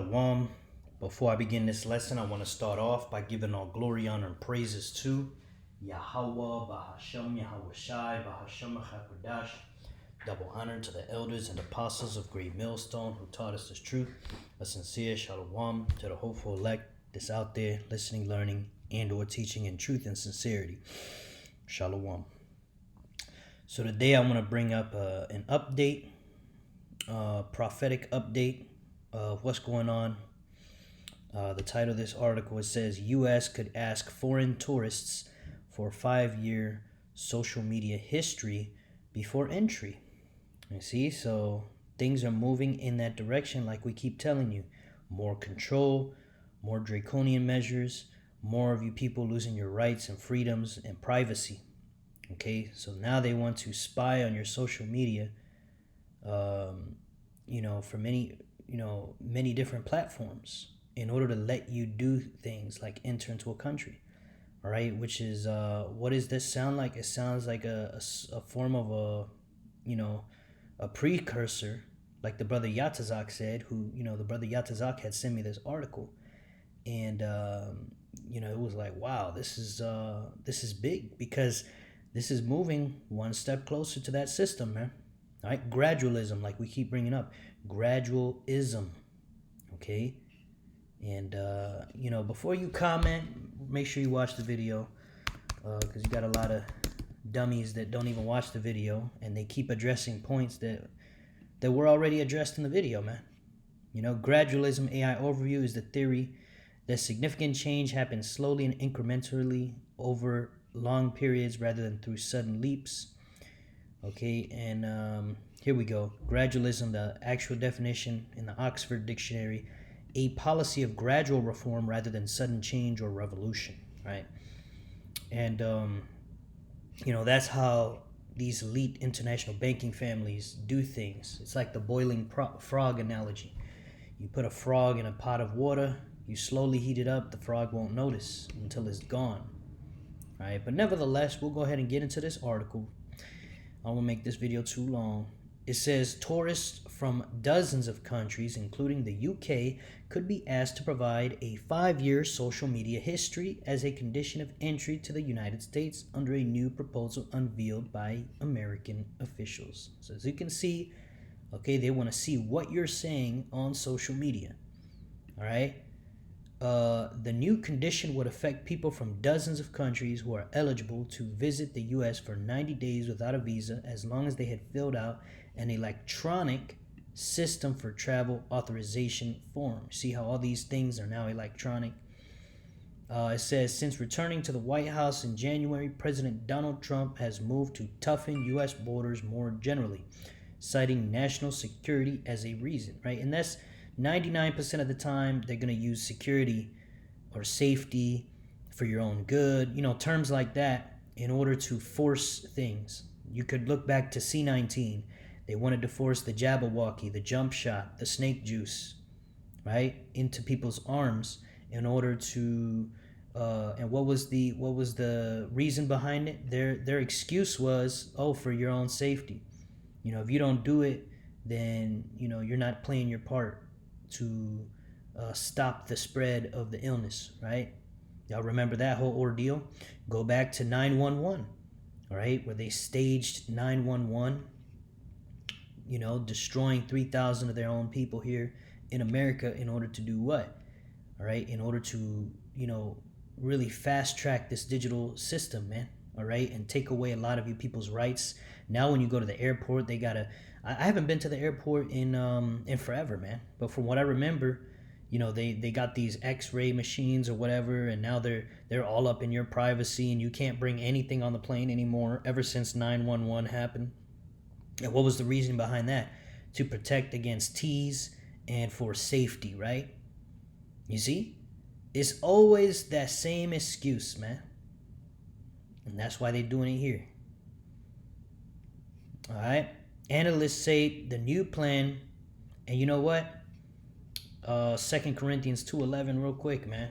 Shalom. Before I begin this lesson, I want to start off by giving all glory, honor, and praises to Yahweh, Bahashem, Yahweh Shai, Bahashem, Hakodash. Double honor to the elders and apostles of Great Millstone who taught us this truth. A sincere shalom to the hopeful elect that's out there listening, learning, and or teaching in truth and sincerity. Shalom. So today I want to bring up an update, prophetic update of what's going on. The title of this article, it says U.S. could ask foreign tourists for 5-year social media history before entry. You see, so things are moving in that direction, like we keep telling you. More control, more draconian measures, more of you people losing your rights and freedoms and privacy. Okay, so now they want to spy on your social media, for many different platforms in order to let you do things like enter into a country. All right, which is, what does this sound like? It sounds like a form of a precursor, like the brother Yatazak said, who, the brother Yatazak had sent me this article. And, it was like, wow, this is big, because this is moving one step closer to that system, man. All right, gradualism, like we keep bringing up, gradualism, okay? And, before you comment, make sure you watch the video, because you got a lot of dummies that don't even watch the video, and they keep addressing points that were already addressed in the video, man. Gradualism AI overview is the theory that significant change happens slowly and incrementally over long periods rather than through sudden leaps. Okay, and here we go. Gradualism, the actual definition in the Oxford Dictionary: a policy of gradual reform rather than sudden change or revolution, right? And, that's how these elite international banking families do things. It's like the boiling frog analogy. You put a frog in a pot of water, you slowly heat it up, the frog won't notice until it's gone, right? But nevertheless, we'll go ahead and get into this article. I won't make this video too long. It says tourists from dozens of countries, including the UK, could be asked to provide a 5-year social media history as a condition of entry to the United States under a new proposal unveiled by American officials. So as you can see, okay, they want to see what you're saying on social media. All right. The new condition would affect people from dozens of countries who are eligible to visit the U.S. for 90 days without a visa, as long as they had filled out an electronic system for travel authorization form. See how all these things are now electronic? It says, since returning to the White House in January, President Donald Trump has moved to toughen U.S. borders more generally, citing national security as a reason, right? And that's 99% of the time they're going to use security or safety for your own good, terms like that, in order to force things. You could look back to C-19. They wanted to force the Jabberwocky, the jump shot, the snake juice, right, into people's arms in order to, and what was the reason behind it? Their excuse was, for your own safety. If you don't do it, then, you're not playing your part to stop the spread of the illness, right? Y'all remember that whole ordeal? Go back to 911, all right, where they staged 911, destroying 3,000 of their own people here in America in order to do what? All right, in order to, really fast track this digital system, man, all right, and take away a lot of you people's rights. Now when you go to the airport, they gotta, I haven't been to the airport in forever, man, but from what I remember, they got these X-ray machines or whatever, and now they're all up in your privacy, and you can't bring anything on the plane anymore ever since 911 happened. And what was the reason behind that? To protect against tease and for safety, right? You see? It's always that same excuse, man. And that's why they're doing it here. All right? Analysts say the new plan, and you know what? 2 Corinthians 2:11 real quick, man.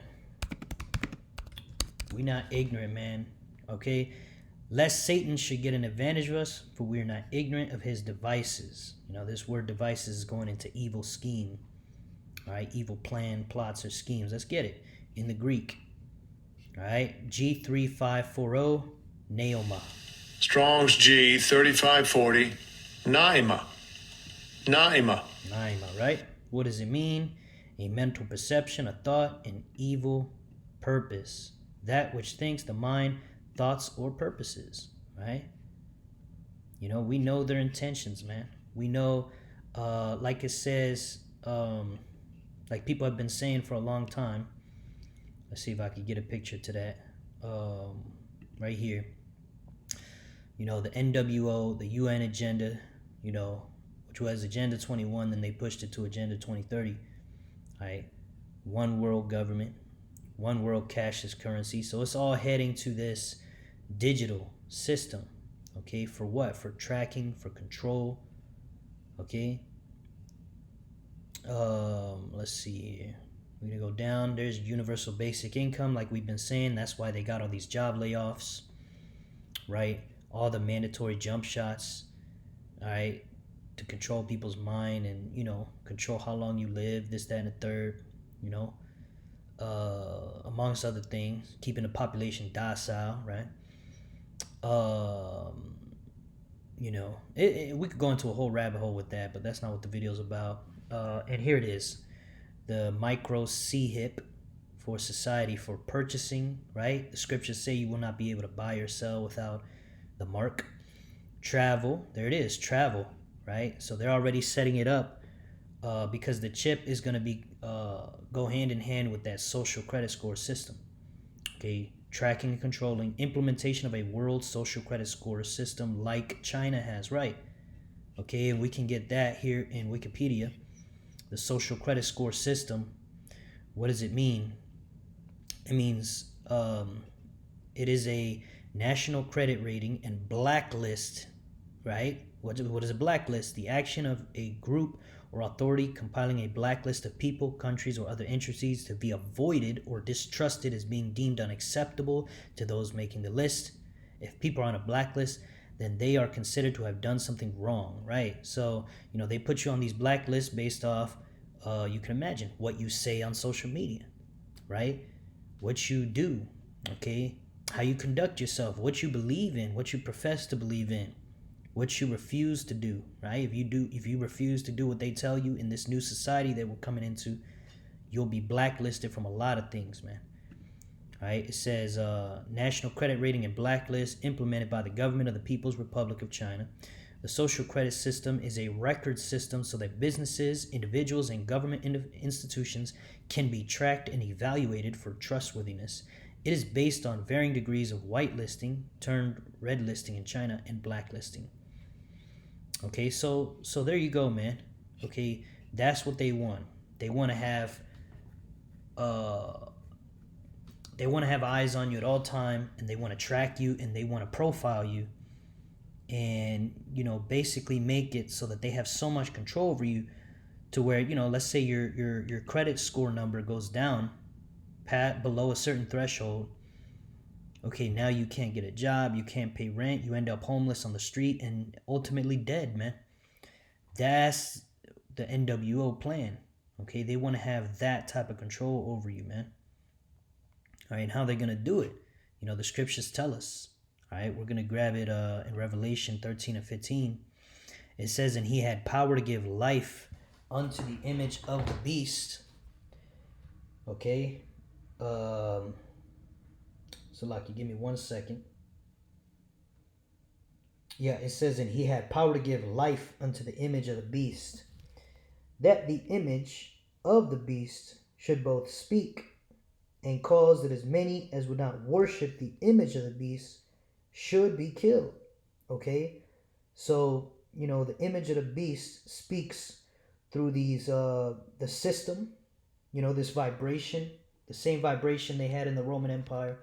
We not ignorant, man. Okay? Lest Satan should get an advantage of us, for we are not ignorant of his devices. This word devices is going into evil scheme. All right, evil plan, plots, or schemes. Let's get it in the Greek. All right, G3540, Neoma. Strong's G 3540. Naima. Naima. Naima, right? What does it mean? A mental perception, a thought, an evil purpose. That which thinks the mind, thoughts, or purposes, right? We know their intentions, man. We know, like it says, like people have been saying for a long time. Let's see if I can get a picture to that. Right here. The NWO, the UN agenda, which was Agenda 21, then they pushed it to Agenda 2030. Right? One world government, one world cashless currency. So it's all heading to this digital system. Okay, for what? For tracking, for control. Okay. Let's see here. We're gonna go down. There's universal basic income, like we've been saying. That's why they got all these job layoffs, right? All the mandatory jump shots, all right, to control people's mind and control how long you live, this, that, and the third, amongst other things, keeping the population docile, right? We could go into a whole rabbit hole with that, but that's not what the video's about. And here it is, the micro CHIP for society for purchasing, right? The scriptures say you will not be able to buy or sell without the mark. Travel, there it is, travel, right? So they're already setting it up because the chip is going to be go hand in hand with that social credit score system. Okay, tracking and controlling implementation of a world social credit score system like China has, right? Okay, and we can get that here in Wikipedia. The social credit score system, what does it mean? It means it is a national credit rating and blacklist, right? What is a blacklist? The action of a group or authority compiling a blacklist of people, countries, or other entities to be avoided or distrusted as being deemed unacceptable to those making the list. If people are on a blacklist, then they are considered to have done something wrong, right? So, they put you on these blacklists based off, you can imagine, what you say on social media, right? What you do, okay? How you conduct yourself, what you believe in, what you profess to believe in, what you refuse to do, right? If you refuse to do what they tell you in this new society that we're coming into, you'll be blacklisted from a lot of things, man. Right? It says national credit rating and blacklist implemented by the government of the People's Republic of China. The social credit system is a record system so that businesses, individuals, and government institutions can be tracked and evaluated for trustworthiness. It is based on varying degrees of whitelisting, turned red listing in China, and blacklisting. Okay, so there you go, man. Okay, that's what they want. They want to have eyes on you at all time, and they want to track you, and they want to profile you, and basically make it so that they have so much control over you to where let's say your credit score number goes down below a certain threshold. Okay, now you can't get a job, you can't pay rent, you end up homeless on the street and ultimately dead, man. That's the NWO plan. Okay, they want to have that type of control over you, man. All right, and how they're going to do it? The scriptures tell us. All right, we're going to grab it in Revelation 13 and 15. It says, and he had power to give life unto the image of the beast. Okay. So, Lucky, give me 1 second. Yeah, it says, and he had power to give life unto the image of the beast, that the image of the beast should both speak and cause that as many as would not worship the image of the beast should be killed. Okay? So, the image of the beast speaks through these, the system, this vibration, the same vibration they had in the Roman Empire,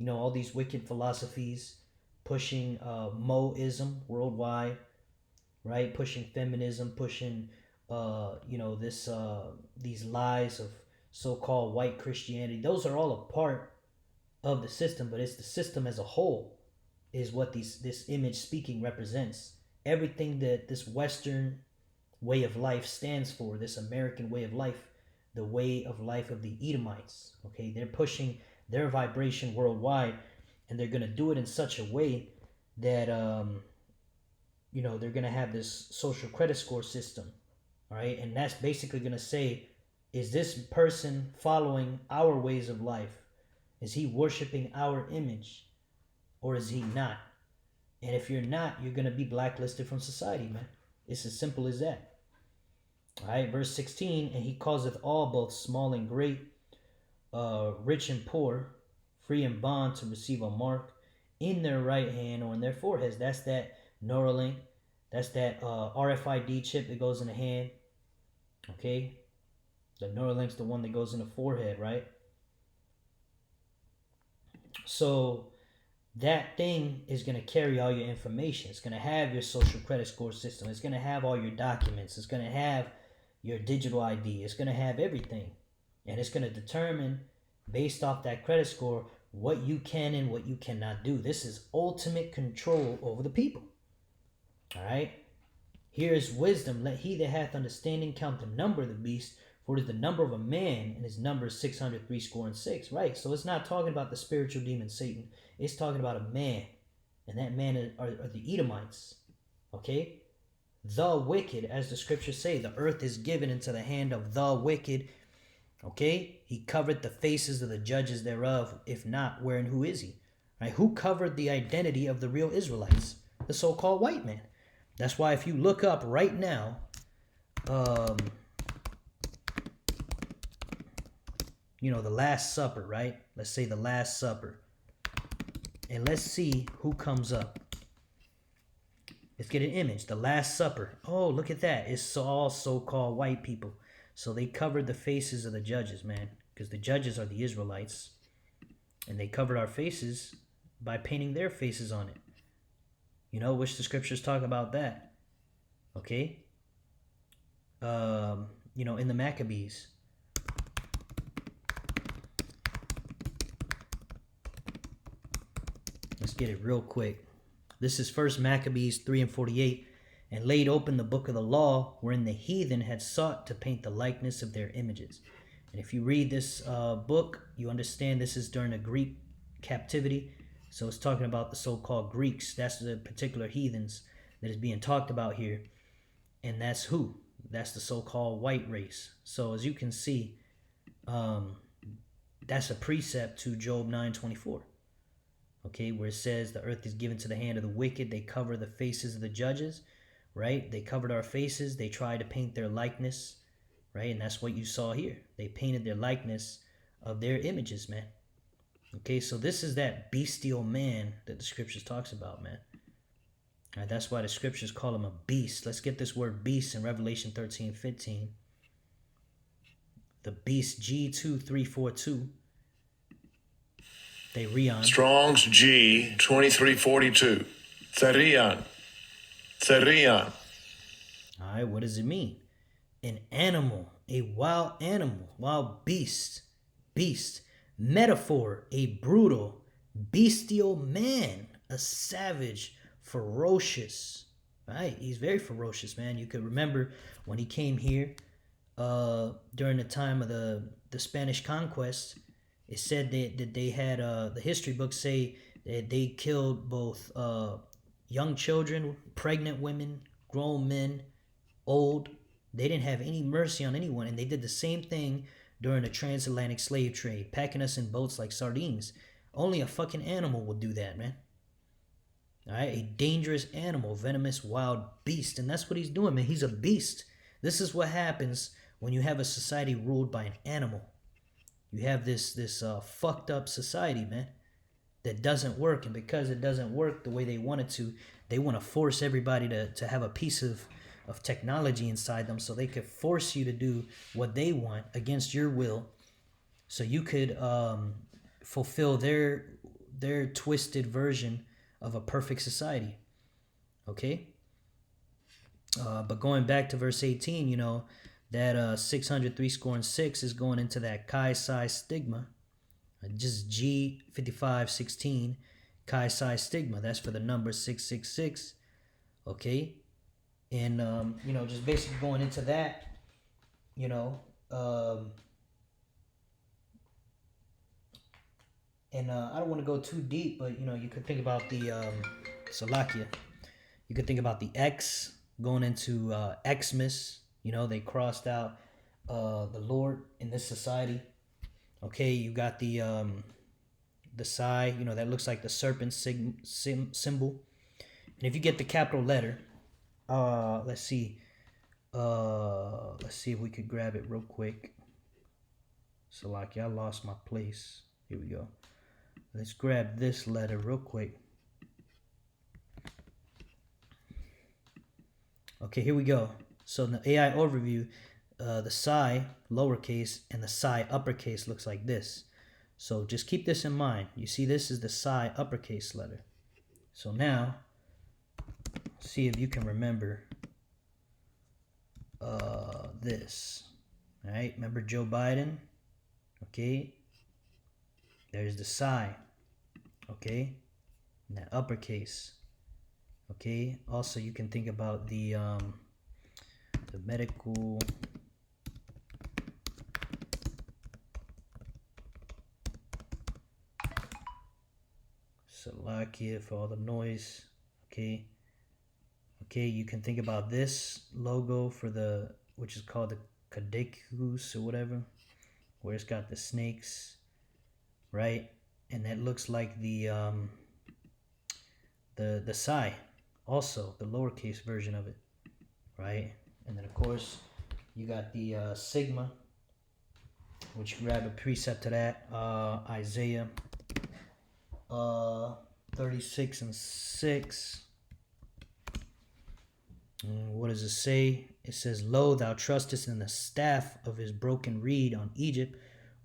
all these wicked philosophies pushing Moism worldwide, right? Pushing feminism, pushing, these lies of so-called white Christianity. Those are all a part of the system, but it's the system as a whole is what this image speaking represents. Everything that this Western way of life stands for, this American way of life, the way of life of the Edomites. Okay, they're pushing their vibration worldwide, and they're going to do it in such a way that they're going to have this social credit score system. All right, and that's basically going to say, is this person following our ways of life? Is he worshiping our image, or is he not? And if you're not, you're going to be blacklisted from society, man. It's as simple as that. All right, verse 16, and he causeth all, both small and great, rich and poor, free and bond, to receive a mark in their right hand or in their foreheads. That's that Neuralink. That's that RFID chip that goes in the hand. Okay, the Neuralink's the one that goes in the forehead, right? So that thing is going to carry all your information. It's going to have your social credit score system. It's going to have all your documents. It's going to have your digital ID. It's going to have everything. And it's going to determine, based off that credit score, what you can and what you cannot do. This is ultimate control over the people. All right? Here is wisdom. Let he that hath understanding count the number of the beast, for it is the number of a man, and his number is 666. Right? So it's not talking about the spiritual demon Satan. It's talking about a man. And that man are the Edomites. Okay? The wicked, as the scriptures say, the earth is given into the hand of the wicked. Okay? He covered the faces of the judges thereof. If not, where and who is he? Right? Who covered the identity of the real Israelites? The so-called white man. That's why if you look up right now, the Last Supper, right? Let's say the Last Supper. And let's see who comes up. Let's get an image. The Last Supper. Oh, look at that. It's all so-called white people. So they covered the faces of the judges, man. Because the judges are the Israelites. And they covered our faces by painting their faces on it. Which the scriptures talk about that. Okay? In the Maccabees. Let's get it real quick. This is 1 Maccabees 3:48. And laid open the book of the law, wherein the heathen had sought to paint the likeness of their images. And if you read this book, you understand this is during the Greek captivity. So it's talking about the so-called Greeks. That's the particular heathens that is being talked about here. And that's who? That's the so-called white race. So as you can see, that's a precept to Job 9:24. Okay, where it says the earth is given to the hand of the wicked. They cover the faces of the judges, right? They covered our faces. They tried to paint their likeness, right? And that's what you saw here. They painted their likeness of their images, man. Okay, so this is that bestial man that the scriptures talks about, man. All right, that's why the scriptures call him a beast. Let's get this word beast in Revelation 13:15. The beast, G2342. They Rion. Strong's G 2342. Therion. Therion. All right, what does it mean? An animal, a wild animal, wild beast. Metaphor, a brutal, bestial man, a savage, ferocious. Right? He's very ferocious, man. You could remember when he came here during the time of the Spanish conquest. It said that they had, the history books say that they killed both young children, pregnant women, grown men, old. They didn't have any mercy on anyone, and they did the same thing during the transatlantic slave trade, packing us in boats like sardines. Only a fucking animal would do that, man. All right, a dangerous animal, venomous wild beast, and that's what he's doing, man. He's a beast. This is what happens when you have a society ruled by an animal. You have this fucked up society, man, that doesn't work, and because it doesn't work the way they want it to, they want to force everybody to have a piece of technology inside them, so they could force you to do what they want against your will, so you could fulfill their twisted version of a perfect society. Okay? But going back to verse 18, that 603 is going into that Chi-Psi stigma. Just G5516, Chi-Psi stigma. That's for the number 666. Okay? And, just basically going into that, Um, and I don't want to go too deep, but you could think about the Salakia. You could think about the X going into Xmas. They crossed out the Lord in this society. Okay, you got the Psi. That looks like the serpent symbol. And if you get the capital letter, let's see. Let's see if we could grab it real quick. Salaki, I lost my place. Here we go. Let's grab this letter real quick. Okay, here we go. So in the AI overview, the psi lowercase and the psi uppercase looks like this. So just keep this in mind. You see, this is the psi uppercase letter. So now, see if you can remember this. All right, remember Joe Biden? Okay, there's the psi. Okay, and that uppercase. Okay, also you can think about the medical Salakia for all the noise. Okay, you can think about this logo for which is called the Kadekus or whatever, where it's got the snakes, right? And that looks like the psi, also the lowercase version of it, right? And then of course you got the sigma, which you grab a precept to that, Isaiah 36 and 6. What does it say? It says, "Lo, thou trustest in the staff of his broken reed on Egypt,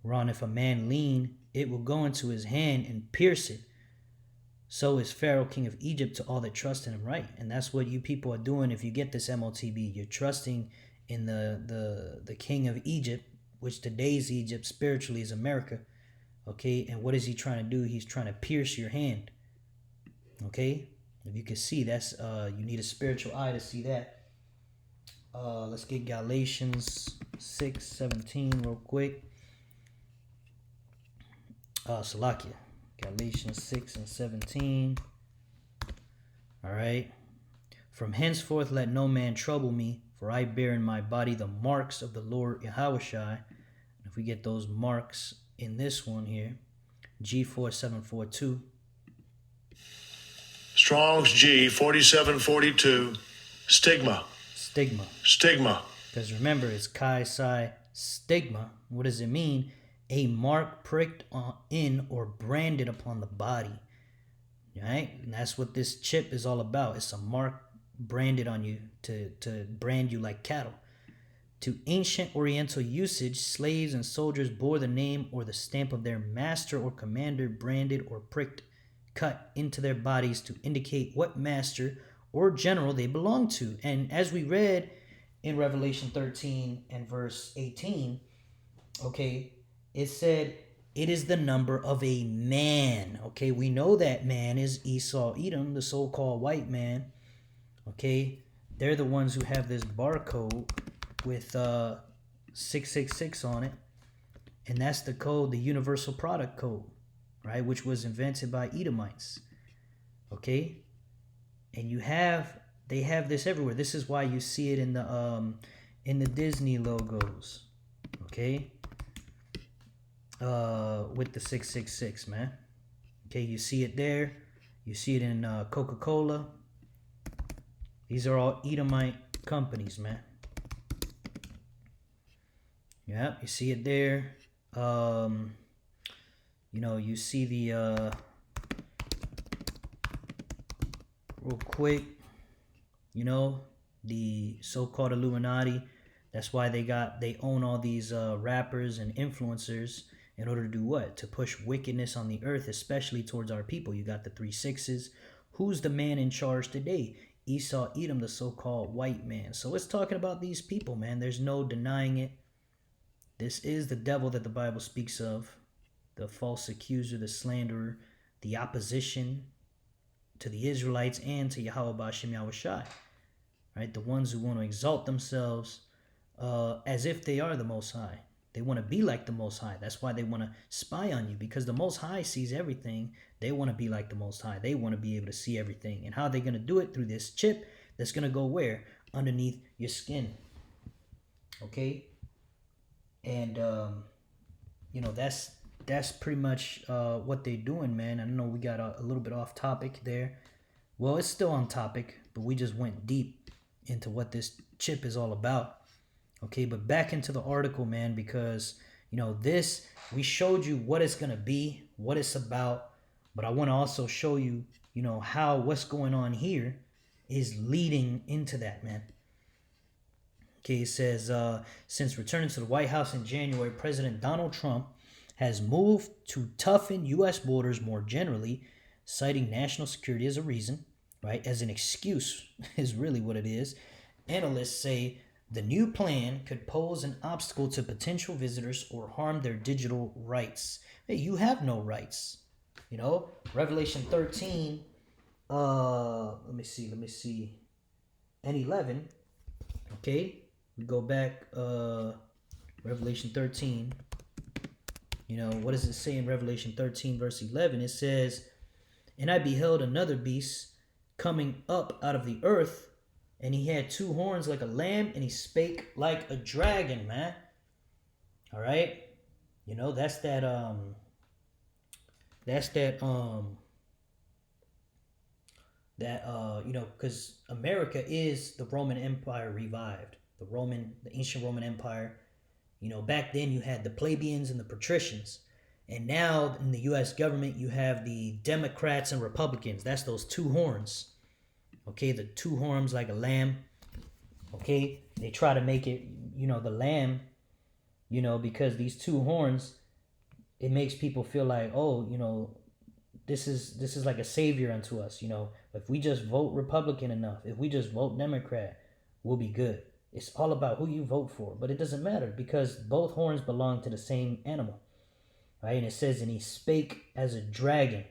whereon if a man lean, it will go into his hand and pierce it. So is Pharaoh, king of Egypt, to all that trust in him." Right? And that's what you people are doing if you get this MOTB. You're trusting in the king of Egypt, which today's Egypt spiritually is America. Okay, and what is he trying to do? He's trying to pierce your hand. Okay, if you can see, that's you need a spiritual eye to see that. Let's get Galatians 6:17 real quick. Salakia, Galatians 6 and 17. All right. "From henceforth let no man trouble me, for I bear in my body the marks of the Lord Yahushai." If we get those marks in this one here, G4742. Strong's G 4742. Stigma. Stigma. Stigma. Because remember, it's Chi Psi stigma. What does it mean? A mark pricked in or branded upon the body. Right? And that's what this chip is all about. It's a mark branded on you to brand you like cattle. To ancient Oriental usage, slaves and soldiers bore the name or the stamp of their master or commander branded or pricked, cut into their bodies to indicate what master or general they belonged to. And as we read in Revelation 13 and verse 18, okay, it said it is the number of a man. Okay, we know that man is Esau Edom, the so-called white man. Okay, they're the ones who have this barcode with 666 on it, and that's the code, the universal product code, right, which was invented by Edomites. Okay, and they have this everywhere. This is why you see it in the Disney logos. Okay, with the 666, man. Okay, you see it there. You see it in Coca-Cola. These are all Edomite companies, man. Yeah, you see it there. You see the real quick, the so-called Illuminati. That's why they own all these rappers and influencers in order to do what? To push wickedness on the earth, especially towards our people. You got the 3 6s. Who's the man in charge today? Esau Edom, the so-called white man. So it's talking about these people, man. There's no denying it. This is the devil that the Bible speaks of, the false accuser, the slanderer, the opposition to the Israelites and to Yahweh Ba'ashem Yahushai, right? The ones who want to exalt themselves as if they are the Most High. They want to be like the Most High. That's why they want to spy on you, because the Most High sees everything. They want to be like the Most High. They want to be able to see everything. And how are they going to do it? Through this chip that's going to go where? Underneath your skin. Okay? And, that's pretty much what they're doing, man. I know we got a little bit off topic there. Well, it's still on topic, but we just went deep into what this chip is all about. Okay, but back into the article, man, because this, we showed you what it's gonna be, what it's about, but I want to also show you, how what's going on here is leading into that, man. Okay, it says since returning to the White House in January, President Donald Trump has moved to toughen U.S. borders more generally, citing national security as a reason, right? As an excuse is really what it is. Analysts say the new plan could pose an obstacle to potential visitors or harm their digital rights. Hey, you have no rights. Revelation 13, let me see, and 11, okay? We go back, Revelation 13. What does it say in Revelation 13, verse 11? It says, "And I beheld another beast coming up out of the earth, and he had two horns like a lamb, and he spake like a dragon," man. All right? Because America is the Roman Empire revived. The ancient Roman Empire. Back then you had the plebeians and the patricians. And now in the U.S. government, you have the Democrats and Republicans. That's those two horns. Okay, the two horns like a lamb. Okay, they try to make it, the lamb, because these two horns, it makes people feel like, oh, this is like a savior unto us. If we just vote Republican enough, if we just vote Democrat, we'll be good. It's all about who you vote for, but it doesn't matter because both horns belong to the same animal, right? And it says, and he spake as a dragon,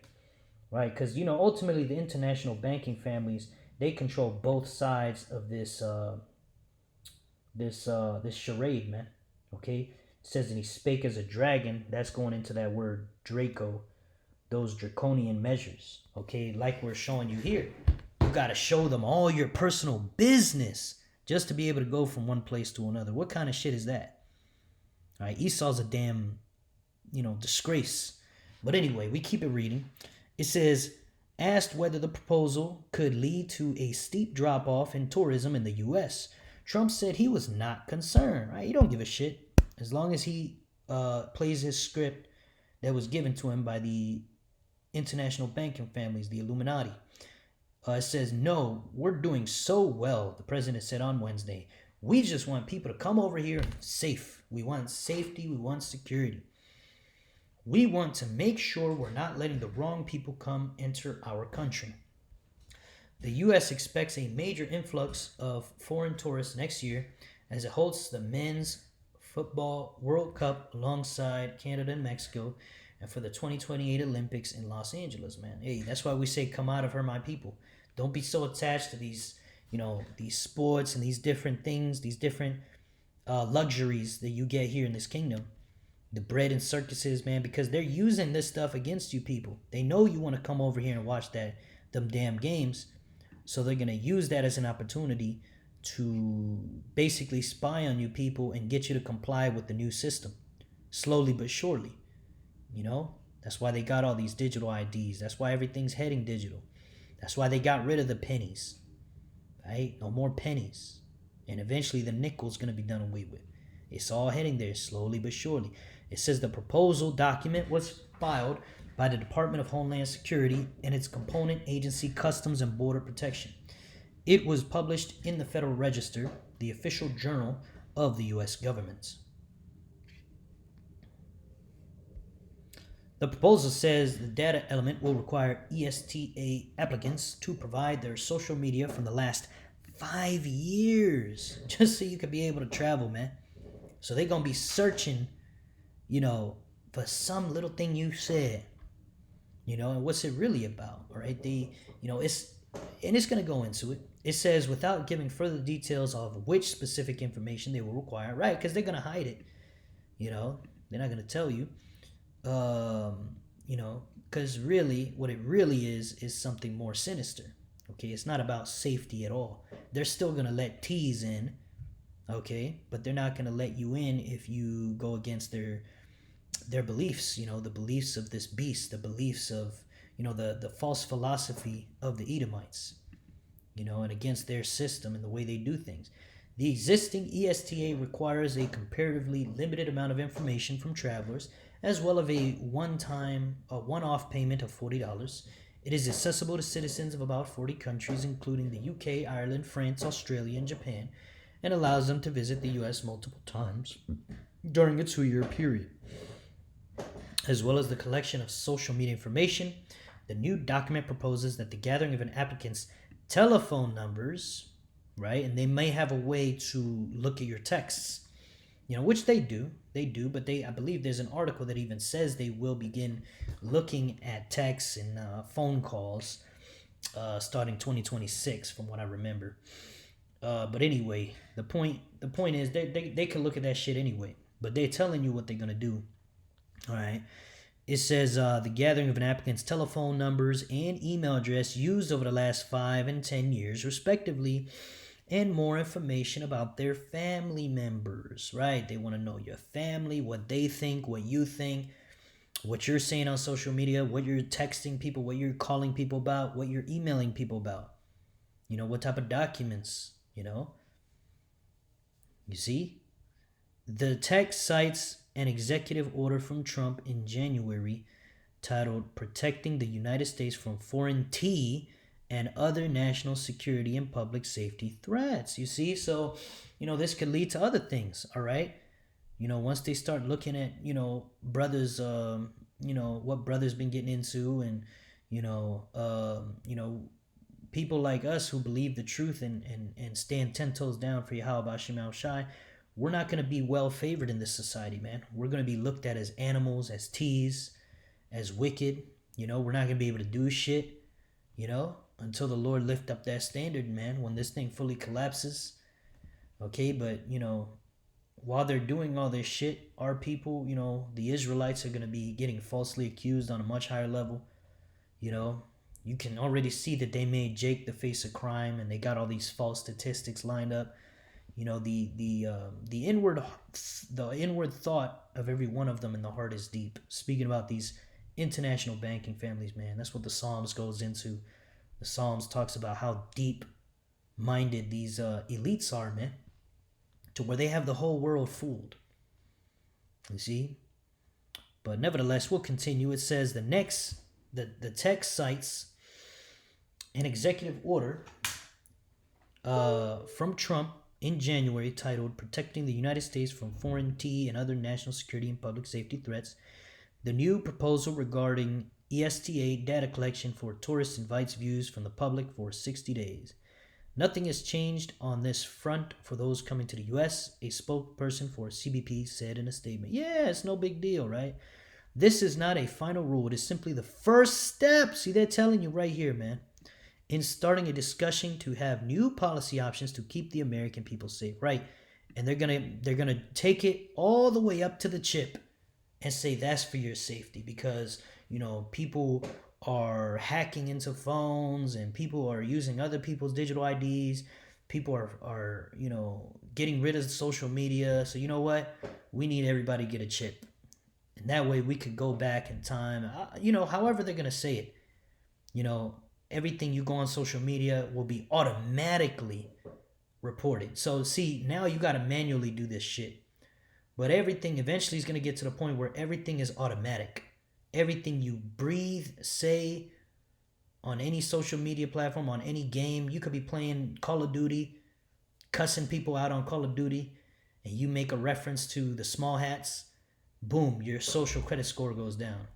right? Because ultimately the international banking families, they control both sides of this charade, man. Okay, it says, and he spake as a dragon. That's going into that word Draco, those draconian measures. Okay, like we're showing you here, you got to show them all your personal business just to be able to go from one place to another. What kind of shit is that? All right, Esau's a damn, disgrace. But anyway, we keep it reading. It says, asked whether the proposal could lead to a steep drop-off in tourism in the U.S., Trump said he was not concerned, right? He don't give a shit. As long as he plays his script that was given to him by the international banking families, the Illuminati. It says, no, we're doing so well, the president said on Wednesday. We just want people to come over here safe. We want safety. We want security. We want to make sure we're not letting the wrong people come enter our country. The U.S. expects a major influx of foreign tourists next year as it hosts the Men's Football World Cup alongside Canada and Mexico, and for the 2028 Olympics in Los Angeles, man. Hey, that's why we say, come out of her, my people. Don't be so attached to these, these sports and these different things, these different luxuries that you get here in this kingdom. The bread and circuses, man, because they're using this stuff against you people. They know you want to come over here and watch them damn games. So they're going to use that as an opportunity to basically spy on you people and get you to comply with the new system. Slowly but surely. That's why they got all these digital IDs. That's why everything's heading digital. That's why they got rid of the pennies. Right? No more pennies. And eventually the nickel's going to be done away with. It's all heading there slowly but surely. It says the proposal document was filed by the Department of Homeland Security and its component agency, Customs and Border Protection. It was published in the Federal Register, the official journal of the U.S. government. The proposal says the data element will require ESTA applicants to provide their social media from the last 5 years, just so you can be able to travel, man. So they're going to be searching, for some little thing you said, and what's it really about, all right? It's going to go into it. It says without giving further details of which specific information they will require, right? Because they're going to hide it. You know, they're not gonna tell you. You know, because really, what it really is something more sinister. Okay, it's not about safety at all. They're still gonna let T's in, okay, but they're not gonna let you in if you go against their beliefs. You know, the beliefs of this beast, the beliefs of the false philosophy of the Edomites. You know, and against their system and the way they do things. The existing ESTA requires a comparatively limited amount of information from travelers, as well as a one-off payment of $40. It is accessible to citizens of about 40 countries, including the UK, Ireland, France, Australia, and Japan, and allows them to visit the US multiple times during a 2-year period, as well as the collection of social media information. The new document proposes that the gathering of an applicant's telephone numbers, right, and they may have a way to look at your texts, which they do, but I believe there's an article that even says they will begin looking at texts and phone calls starting 2026, from what I remember. But anyway, the point is they can look at that shit anyway, but they're telling you what they're gonna do. All right. It says the gathering of an applicant's telephone numbers and email address used over the last 5 and 10 years, respectively, and more information about their family members, right? They want to know your family, what they think, what you think, what you're saying on social media, what you're texting people, what you're calling people about, what you're emailing people about. What type of documents, You see? The text cites an executive order from Trump in January titled Protecting the United States from Foreign T and Other National Security and Public Safety Threats. You see? So, this could lead to other things, all right? Once they start looking at, brothers, what brothers been getting into, and, people like us who believe the truth and stand 10 toes down for Yahweh Shema Shai, we're not going to be well favored in this society, man. We're going to be looked at as animals, as T's, as wicked. We're not going to be able to do shit, until the Lord lift up that standard, man, when this thing fully collapses. Okay, but, while they're doing all this shit, our people, the Israelites are going to be getting falsely accused on a much higher level. You can already see that they made Jake the face of crime, and they got all these false statistics lined up. The inward thought of every one of them in the heart is deep. Speaking about these international banking families, man, that's what the Psalms goes into. The Psalms talks about how deep minded these elites are, man, to where they have the whole world fooled. You see? But nevertheless, we'll continue. It says the text cites an executive order from Trump in January titled Protecting the United States from Foreign T and Other National Security and Public Safety Threats. The new proposal regarding ESTA data collection for tourists invites views from the public for 60 days. Nothing has changed on this front for those coming to the U.S., a spokesperson for CBP said in a statement. Yeah, it's no big deal, right? This is not a final rule. It is simply the first step. See, they're telling you right here, man, in starting a discussion to have new policy options to keep the American people safe, right? And they're gonna take it all the way up to the chip and say that's for your safety, because people are hacking into phones and people are using other people's digital IDs. People are getting rid of social media. So you know what? We need everybody to get a chip, and that way we could go back in time. However they're gonna say it. Everything you go on social media will be automatically reported. So see, now you got to manually do this shit. But everything eventually is going to get to the point where everything is automatic. Everything you breathe, say on any social media platform, on any game, you could be playing Call of Duty, cussing people out on Call of Duty, and you make a reference to the small hats, boom, your social credit score goes down.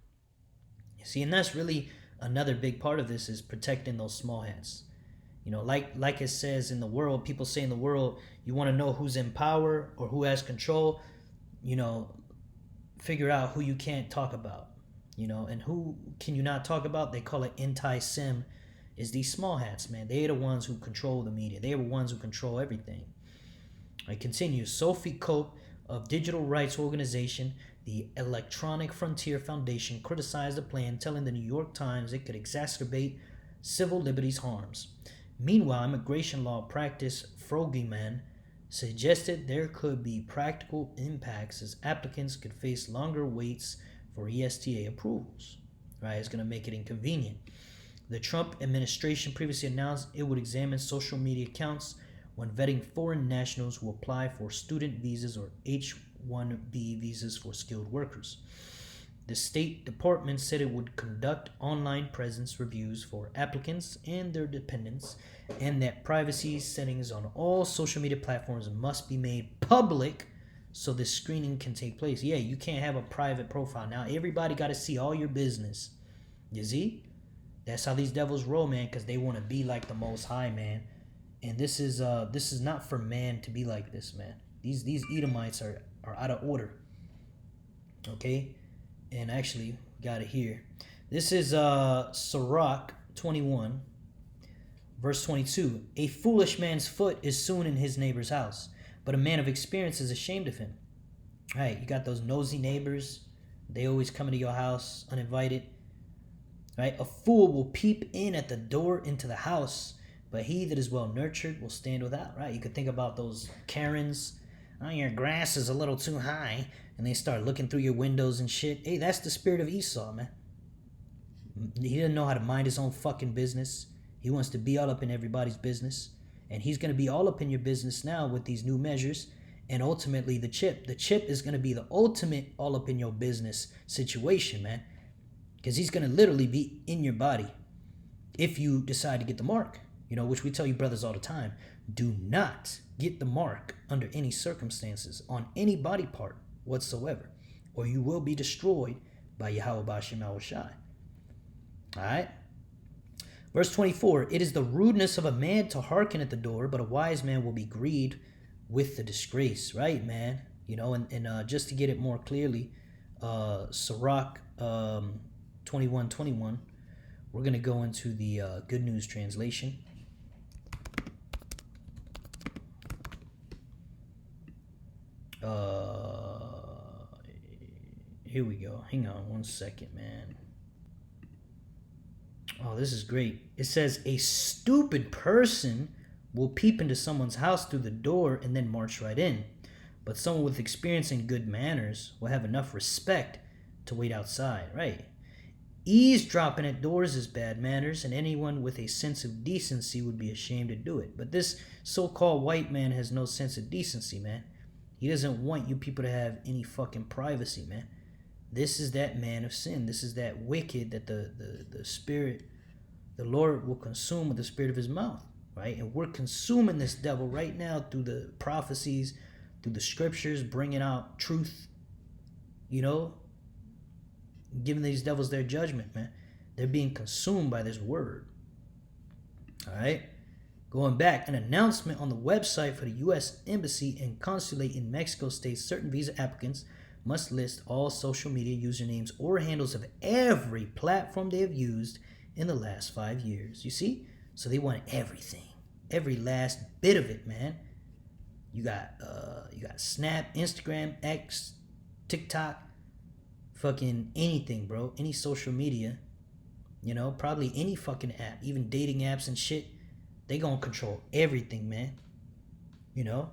You see, and that's really another big part of this, is protecting those small hats. Like it says in the world, people say in the world, you want to know who's in power or who has control, figure out who you can't talk about, and who can you not talk about. They call it anti-sim, is these small hats, man. They are the ones who control the media. They are the ones who control everything. It continues. Sophie Cope, of digital rights organization, the Electronic Frontier Foundation, criticized the plan, telling the New York Times it could exacerbate civil liberties harms. Meanwhile, immigration law practice Frogeyman suggested there could be practical impacts as applicants could face longer waits for ESTA approvals. Right, it's going to make it inconvenient. The Trump administration previously announced it would examine social media accounts when vetting foreign nationals who apply for student visas or H-1B visas for skilled workers. The State Department said it would conduct online presence reviews for applicants and their dependents, and that privacy settings on all social media platforms must be made public so this screening can take place. Yeah, you can't have a private profile. Now everybody got to see all your business. You see? That's how these devils roll, man, because they want to be like the Most High, man. And this is not for man to be like this, man. These Edomites are out of order. Okay? And actually, got it here. This is Sirach 21, verse 22. A foolish man's foot is soon in his neighbor's house, but a man of experience is ashamed of him. All right, you got those nosy neighbors. They always come into your house uninvited. Right? A fool will peep in at the door into the house, but he that is well nurtured will stand without. Right? You could think about those Karens. Oh, your grass is a little too high. And they start looking through your windows and shit. Hey, that's the spirit of Esau, man. He doesn't know how to mind his own fucking business. He wants to be all up in everybody's business. And he's going to be all up in your business now with these new measures. And ultimately, the chip. The chip is going to be the ultimate all up in your business situation, man. Because he's going to literally be in your body if you decide to get the mark. You know, which we tell you brothers all the time. Do not get the mark under any circumstances on any body part whatsoever, or you will be destroyed by Yahweh Bashim Shai. Alright? Verse 24, it is the rudeness of a man to hearken at the door, but a wise man will be grieved with the disgrace. Right, man? You know, and just to get it more clearly, Sirach 21:21, we're going to go into the Good News Translation. Here we go. Hang on one second, man. Oh, this is great. It says, a stupid person will peep into someone's house through the door and then march right in. But someone with experience and good manners will have enough respect to wait outside, right? Eavesdropping at doors is bad manners, and anyone with a sense of decency would be ashamed to do it. But this so-called white man has no sense of decency, man. He doesn't want you people to have any fucking privacy, man. This is that man of sin. This is that wicked that the spirit, the Lord will consume with the spirit of his mouth, right? And we're consuming this devil right now through the prophecies, through the scriptures, bringing out truth, you know, giving these devils their judgment, man. They're being consumed by this word. All right? Going back, an announcement on the website for the U.S. Embassy and Consulate in Mexico states certain visa applicants must list all social media usernames or handles of every platform they have used in the last 5 years. You see? So they want everything. Every last bit of it, man. You got Snap, Instagram, X, TikTok, fucking anything, bro. Any social media, you know, probably any fucking app, even dating apps and shit. They gonna control everything, man. You know?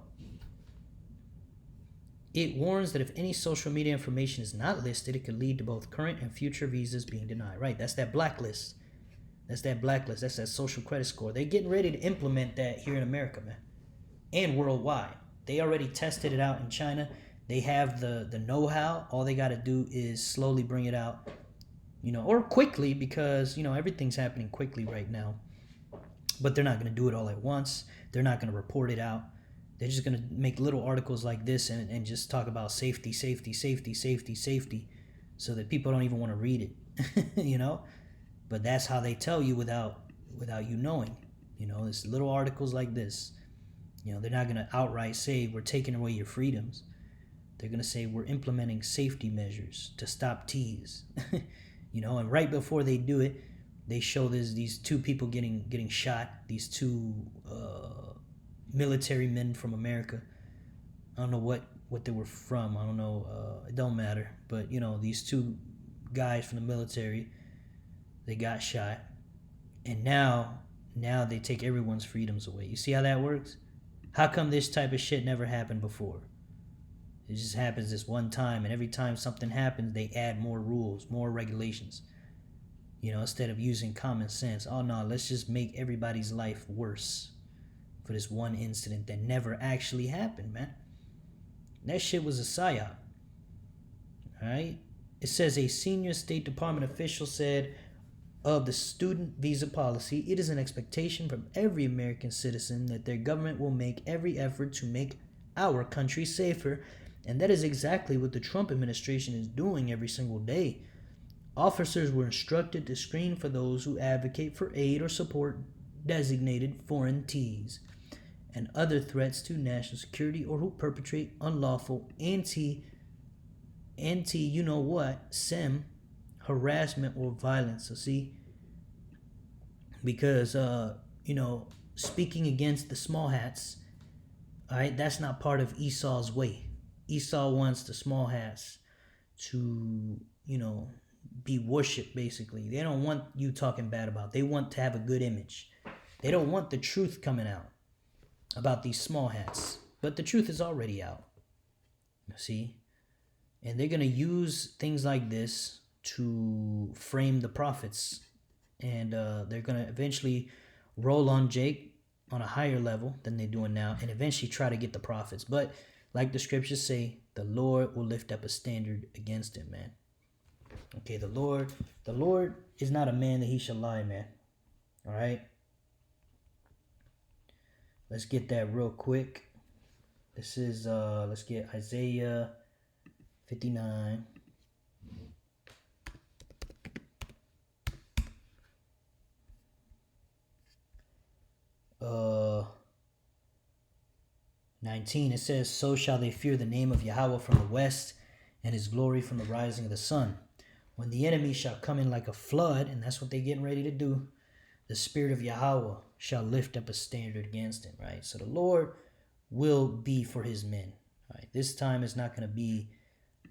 It warns that if any social media information is not listed, it could lead to both current and future visas being denied. Right, that's that blacklist. That's that blacklist. That's that social credit score. They're getting ready to implement that here in America, man. And worldwide. They already tested it out in China. They have the know-how. All they got to do is slowly bring it out, you know, or quickly, because, you know, everything's happening quickly right now. But they're not going to do it all at once. They're not going to report it out. They're just going to make little articles like this and just talk about safety, safety, safety, safety, safety, so that people don't even want to read it, you know? But that's how they tell you without you knowing. You know, it's little articles like this. You know, they're not going to outright say, we're taking away your freedoms. They're going to say, we're implementing safety measures to stop teas. You know, and right before they do it, they show these two people getting shot, these two military men from America. I don't know what what they were from. I don't know. It don't matter. But these two guys from the military, they got shot, and now they take everyone's freedoms away. You see how that works? How come this type of shit never happened before? It just happens this one time, and every time something happens, they add more rules, more regulations. Instead of using common sense. Oh no, let's just make everybody's life worse for this one incident that never actually happened, man. That shit was a psyop. Alright? It says a senior State Department official said of the student visa policy, it is an expectation from every American citizen that their government will make every effort to make our country safer. And that is exactly what the Trump administration is doing every single day. Officers were instructed to screen for those who advocate for aid or support designated foreign Ts and other threats to national security or who perpetrate unlawful anti you know what, SEM harassment or violence. So see, because speaking against the small hats, all right, that's not part of Esau's way. Esau wants the small hats to be worshipped. Basically, they don't want you talking bad about. They want to have a good image. They don't want the truth coming out about these small hats, but the truth is already out. See, and they're gonna use things like this to frame the prophets, and they're gonna eventually roll on Jake on a higher level than they're doing now, and eventually try to get the prophets. But like the scriptures say, the Lord will lift up a standard against him, man. Okay, the Lord is not a man that he shall lie, man. All right. Let's get that real quick. This is let's get Isaiah 59. Uh 19, it says, so shall they fear the name of Yahweh from the west, and his glory from the rising of the sun. When the enemy shall come in like a flood, and that's what they're getting ready to do, the spirit of Yahweh shall lift up a standard against him, right? So the Lord will be for his men, right? This time is not going to be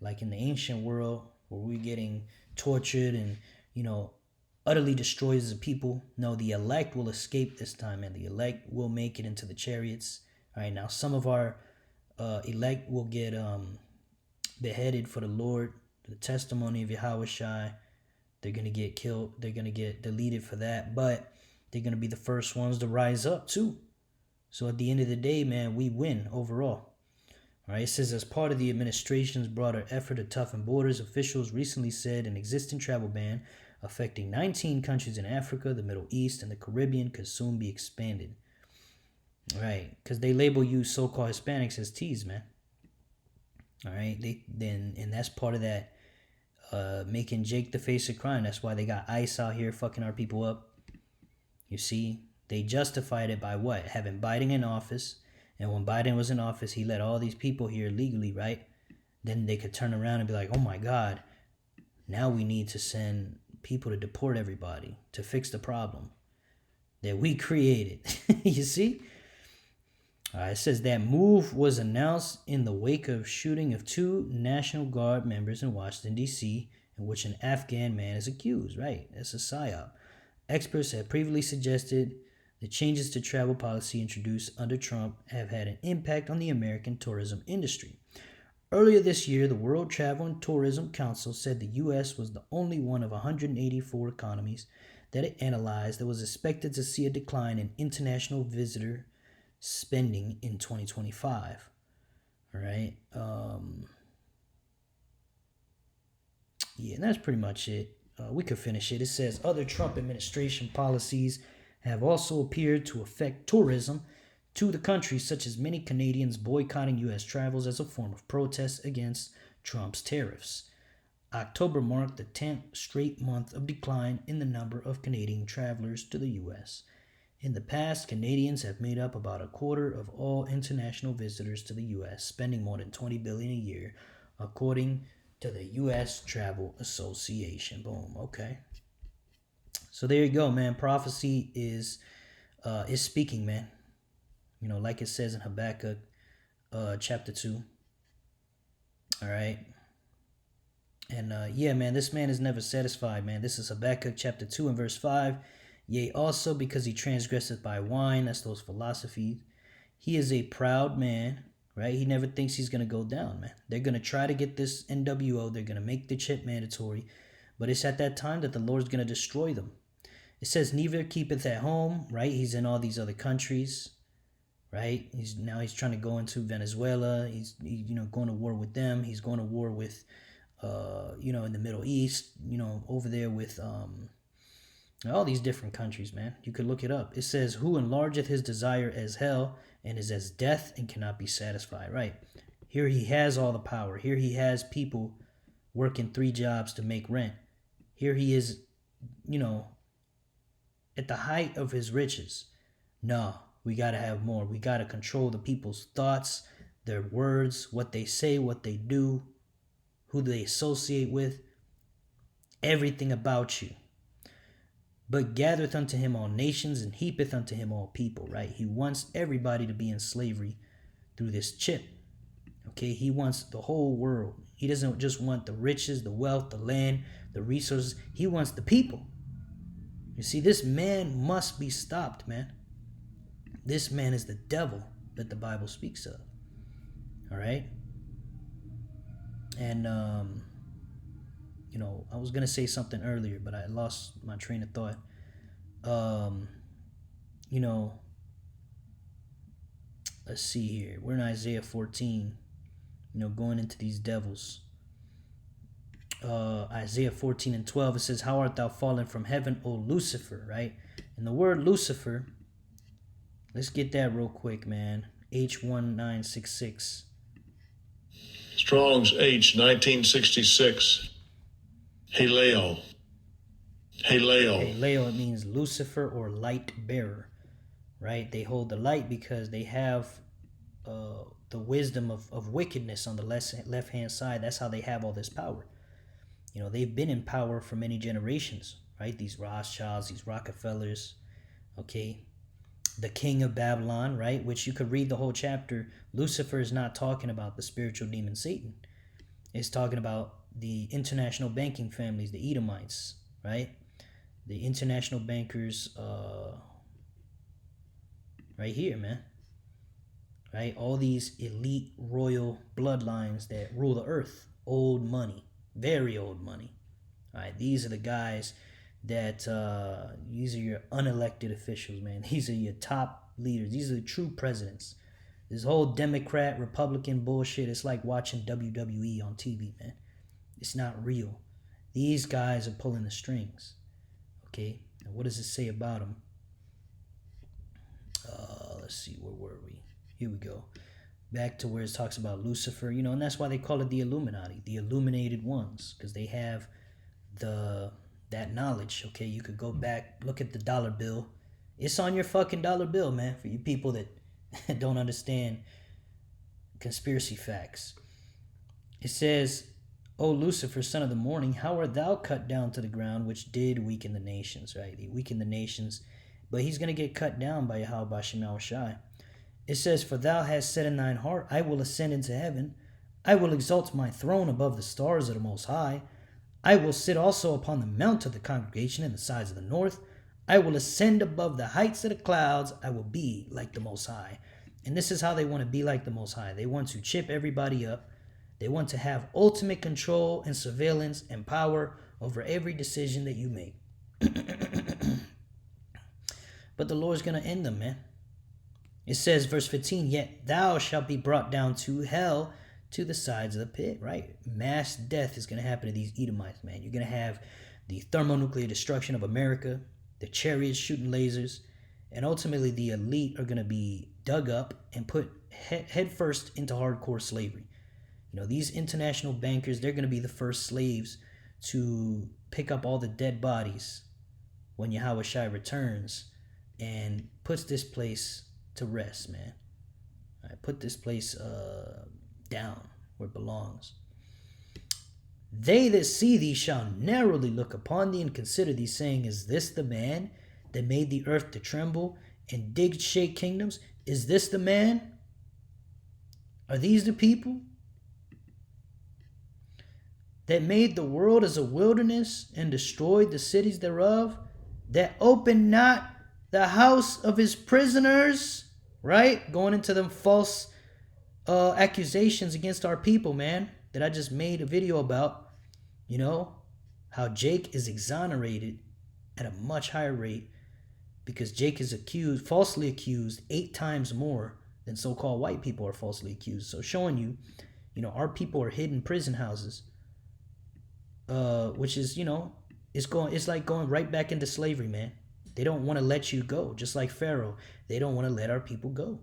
like in the ancient world where we're getting tortured and, utterly destroyed as a people. No, the elect will escape this time, and the elect will make it into the chariots. All right, now some of our elect will get beheaded for the Lord, the testimony of Yahweh Shai. They're going to get killed. They're going to get deleted for that. But they're going to be the first ones to rise up too. So at the end of the day, man, we win overall. All right, it says, as part of the administration's broader effort to toughen borders, officials recently said an existing travel ban affecting 19 countries in Africa, the Middle East, and the Caribbean could soon be expanded. Right, because they label you so-called Hispanics as T's, man. All right, and that's part of that making Jake the face of crime. That's why they got ICE out here fucking our people up. You see, they justified it by what? Having Biden in office, and when Biden was in office, he let all these people here legally, right? Then they could turn around and be like, oh my God, now we need to send people to deport everybody to fix the problem that we created. You see? It says that move was announced in the wake of shooting of 2 National Guard members in Washington, D.C., in which an Afghan man is accused. Right, that's a psyop. Experts have previously suggested the changes to travel policy introduced under Trump have had an impact on the American tourism industry. Earlier this year, the World Travel and Tourism Council said the U.S. was the only one of 184 economies that it analyzed that was expected to see a decline in international visitor spending in 2025. All right. Yeah, and that's pretty much it. We could finish it. It says other Trump administration policies have also appeared to affect tourism to the country, such as many Canadians boycotting U.S. travels as a form of protest against Trump's tariffs. October marked the 10th straight month of decline in the number of Canadian travelers to the U.S. In the past, Canadians have made up about a quarter of all international visitors to the U.S., spending more than $20 billion a year, according to the U.S. Travel Association. Boom. Okay. So there you go, man. Prophecy is speaking, man. Like it says in Habakkuk, chapter 2. All right. And yeah, man, this man is never satisfied, man. This is Habakkuk chapter 2 and verse 5. Yea, also because he transgresseth by wine, that's those philosophies. He is a proud man, right? He never thinks he's going to go down, man. They're going to try to get this NWO. They're going to make the chip mandatory. But it's at that time that the Lord's going to destroy them. It says, neither keepeth at home, right? He's in all these other countries, right? He's trying to go into Venezuela. He's going to war with them. He's going to war with in the Middle East, over there with all these different countries, man. You could look it up. It says, who enlargeth his desire as hell and is as death and cannot be satisfied, right? Here he has all the power. Here he has people working 3 jobs to make rent. Here he is, at the height of his riches. No, we got to have more. We got to control the people's thoughts, their words, what they say, what they do, who they associate with, everything about you. But gathereth unto him all nations and heapeth unto him all people, right? He wants everybody to be in slavery through this chip. Okay, he wants the whole world. He doesn't just want the riches, the wealth, the land, the resources. He wants the people. You see, this man must be stopped, man. This man is the devil that the Bible speaks of. All right? And, I was going to say something earlier, but I lost my train of thought. Let's see here. We're in Isaiah 14, going into these devils. Isaiah 14 and 12, it says, how art thou fallen from heaven, O Lucifer, right? And the word Lucifer, let's get that real quick, man. H1966. Strong's H 1966. Haleo. Haleo, it means Lucifer or light bearer, right? They hold the light because they have the wisdom of wickedness on the left-hand side. That's how they have all this power. They've been in power for many generations, right? These Rothschilds, these Rockefellers, okay? The king of Babylon, right? Which you could read the whole chapter. Lucifer is not talking about the spiritual demon Satan. It's talking about the international banking families, the Edomites, right? The international bankers right here, man. Right? All these elite royal bloodlines that rule the earth. Old money. Very old money. All right, these are the guys that these are your unelected officials, man. These are your top leaders. These are the true presidents. This whole Democrat, Republican bullshit, it's like watching WWE on TV, man. It's not real. These guys are pulling the strings. Okay, now what does it say about them? Let's see, where were we? Here we go. Back to where it talks about Lucifer, and that's why they call it the Illuminati, the illuminated ones, because they have that knowledge. Okay, you could go back, look at the dollar bill. It's on your fucking dollar bill, man, for you people that don't understand conspiracy facts. It says, O Lucifer, son of the morning, how art thou cut down to the ground, which did weaken the nations, right? He weakened the nations, but he's going to get cut down by Yahweh Shemel Shai. It says, for thou hast said in thine heart, I will ascend into heaven. I will exalt my throne above the stars of the Most High. I will sit also upon the mount of the congregation in the sides of the north. I will ascend above the heights of the clouds. I will be like the Most High. And this is how they want to be like the Most High. They want to chip everybody up. They want to have ultimate control and surveillance and power over every decision that you make. But the Lord's going to end them, man. It says, verse 15, yet thou shalt be brought down to hell, to the sides of the pit, right? Mass death is going to happen to these Edomites, man. You're going to have the thermonuclear destruction of America, the chariots shooting lasers, and ultimately the elite are going to be dug up and put head first into hardcore slavery. These international bankers, they're going to be the first slaves to pick up all the dead bodies when Yahweh Shai returns and puts this place to rest, man. All right, put this place down where it belongs. They that see thee shall narrowly look upon thee and consider thee, saying, is this the man that made the earth to tremble and did shake kingdoms? Is this the man? Are these the people? that made the world as a wilderness and destroyed the cities thereof, that opened not the house of his prisoners, right? Going into them false accusations against our people, man, that I just made a video about, you know, how Jake is exonerated at a much higher rate because Jake is accused, falsely accused, 8 times more than so-called white people are falsely accused. So showing you, our people are hidden prison houses, which is, it's like going right back into slavery, man. They don't want to let you go, just like Pharaoh. They don't want to let our people go,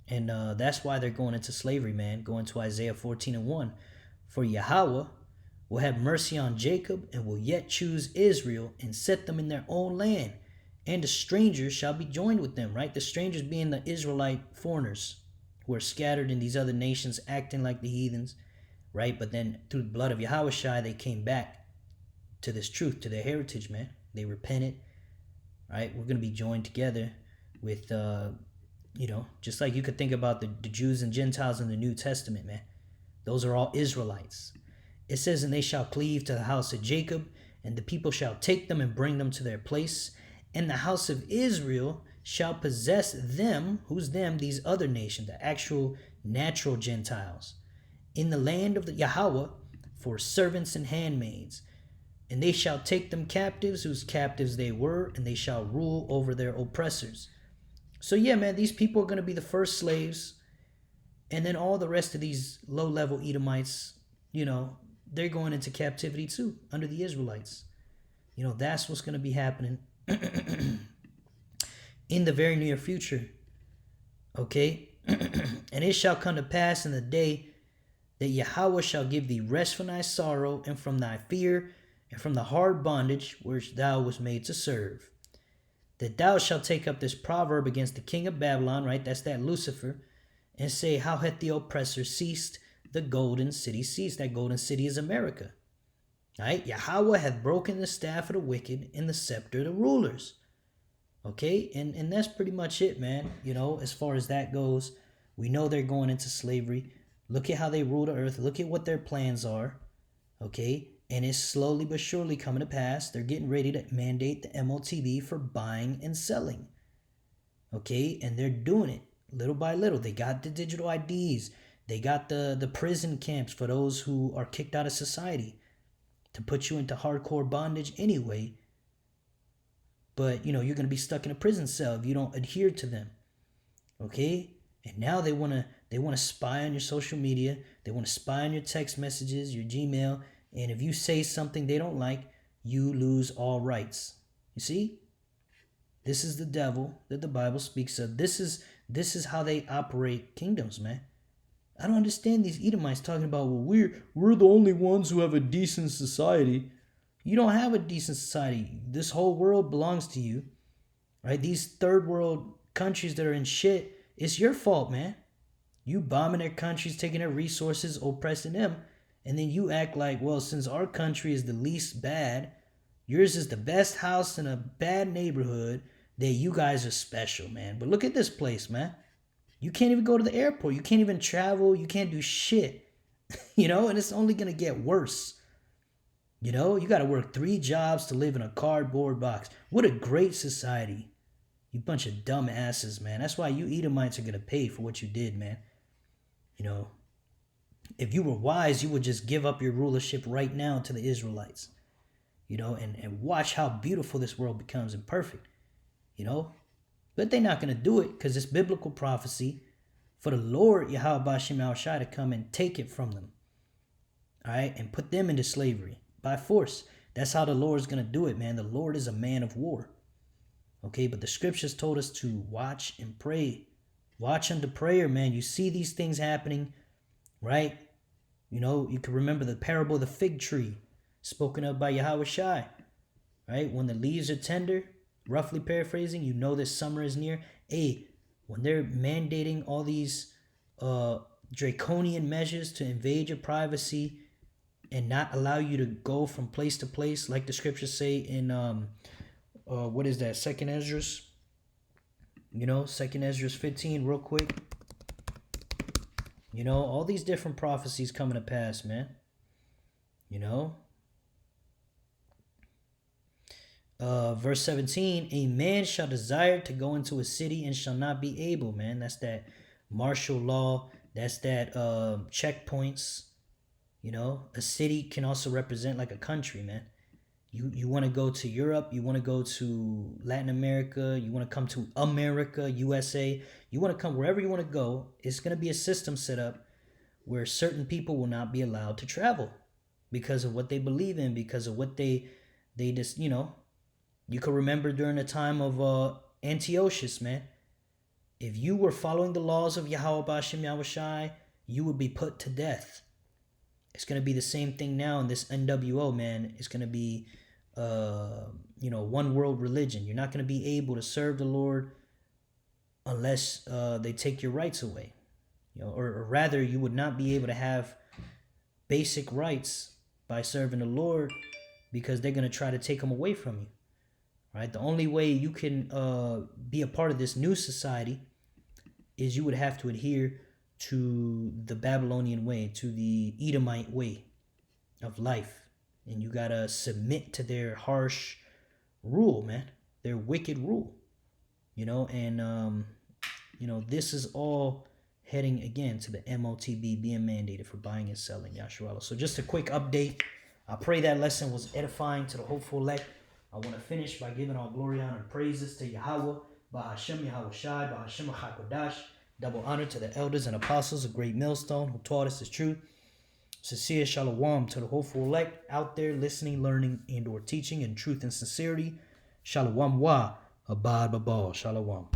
And that's why they're going into slavery, man. Going to Isaiah 14:1. For Yahweh will have mercy on Jacob and will yet choose Israel and set them in their own land. And the strangers shall be joined with them, right? The strangers being the Israelite foreigners who are scattered in these other nations acting like the heathens, right? But then through the blood of Yahushua, they came back to this truth, to their heritage, man. They repented, right? We're going to be joined together with, just like you could think about the Jews and Gentiles in the New Testament, man. Those are all Israelites. It says, and they shall cleave to the house of Jacob, and the people shall take them and bring them to their place. And the house of Israel shall possess them. Who's them? These other nations, the actual natural Gentiles, in the land of the Yahweh for servants and handmaids. And they shall take them captives, whose captives they were, and they shall rule over their oppressors. So yeah, man, these people are going to be the first slaves. And then all the rest of these low-level Edomites, they're going into captivity too, under the Israelites. That's what's going to be happening in the very near future. Okay? And it shall come to pass in the day that Yahweh shall give thee rest from thy sorrow and from thy fear and from the hard bondage which thou wast made to serve. That thou shalt take up this proverb against the king of Babylon, right? That's that Lucifer. And say, how hath the oppressor ceased? The golden city ceased. That golden city is America. Right? Yahweh hath broken the staff of the wicked and the scepter of the rulers. Okay? And that's pretty much it, man. As far as that goes, we know they're going into slavery. Look at how they rule the earth. Look at what their plans are. Okay? And it's slowly but surely coming to pass. They're getting ready to mandate the MOTV for buying and selling. Okay? And they're doing it little by little. They got the digital IDs. They got the prison camps for those who are kicked out of society to put you into hardcore bondage anyway. But, you're going to be stuck in a prison cell if you don't adhere to them. Okay? And now they want to spy on your social media. They want to spy on your text messages, your Gmail. And if you say something they don't like, you lose all rights. You see? This is the devil that the Bible speaks of. This is how they operate kingdoms, man. I don't understand these Edomites talking about, well, we're the only ones who have a decent society. You don't have a decent society. This whole world belongs to you, right? These third world countries that are in shit, it's your fault, man. You bombing their countries, taking their resources, oppressing them, and then you act like, well, since our country is the least bad, yours is the best house in a bad neighborhood, that you guys are special, man. But look at this place, man. You can't even go to the airport. You can't even travel. You can't do shit. And it's only going to get worse. You got to work 3 jobs to live in a cardboard box. What a great society. You bunch of dumb asses, man. That's why you Edomites are going to pay for what you did, man. If you were wise, you would just give up your rulership right now to the Israelites. And watch how beautiful this world becomes and perfect. But they're not going to do it because it's biblical prophecy for the Lord Yahweh Bashim Al-Shai to come and take it from them. All right? And put them into slavery by force. That's how the Lord's going to do it, man. The Lord is a man of war. Okay? But the scriptures told us to watch and pray. Watch unto prayer, man. You see these things happening, right? You can remember the parable of the fig tree spoken of by Yahweh Shai. Right? When the leaves are tender, roughly paraphrasing, this summer is near. Hey, when they're mandating all these draconian measures to invade your privacy and not allow you to go from place to place, like the scriptures say in what is that, Second Esdras? Second Esdras 15, real quick. You know, all these different prophecies coming to pass, man. You know, verse 17, a man shall desire to go into a city and shall not be able, man. That's that martial law. That's that checkpoints. You know, a city can also represent like a country, man. You want to go to Europe, you want to go to Latin America, you want to come to America, USA, you want to come wherever you want to go. It's going to be a system set up where certain people will not be allowed to travel because of what they believe in, because of what they just, you know, you could remember during the time of Antiochus, man. If you were following the laws of Yahweh Bashim Yahushai, you would be put to death. It's going to be the same thing now in this NWO, man. It's going to be, one world religion. You're not going to be able to serve the Lord unless they take your rights away. You know, or rather, you would not be able to have basic rights by serving the Lord because they're going to try to take them away from you. Right? The only way you can be a part of this new society is you would have to adhere to the Babylonian way, to the Edomite way of life. And you got to submit to their harsh rule, man, their wicked rule, you know, and, this is all heading again to the MOTB being mandated for buying and selling Yasharallah. So just a quick update. I pray that lesson was edifying to the hopeful elect. I want to finish by giving all glory, honor, and praises to Yahweh, Bahashem Yahweh Shai, Bahashem HaKodash. Double honor to the elders and apostles of Great Millstone who taught us the truth. Sincere shalom to the hopeful elect out there listening, learning, and or teaching in truth and sincerity. Shalom wa abad babal. Shalom.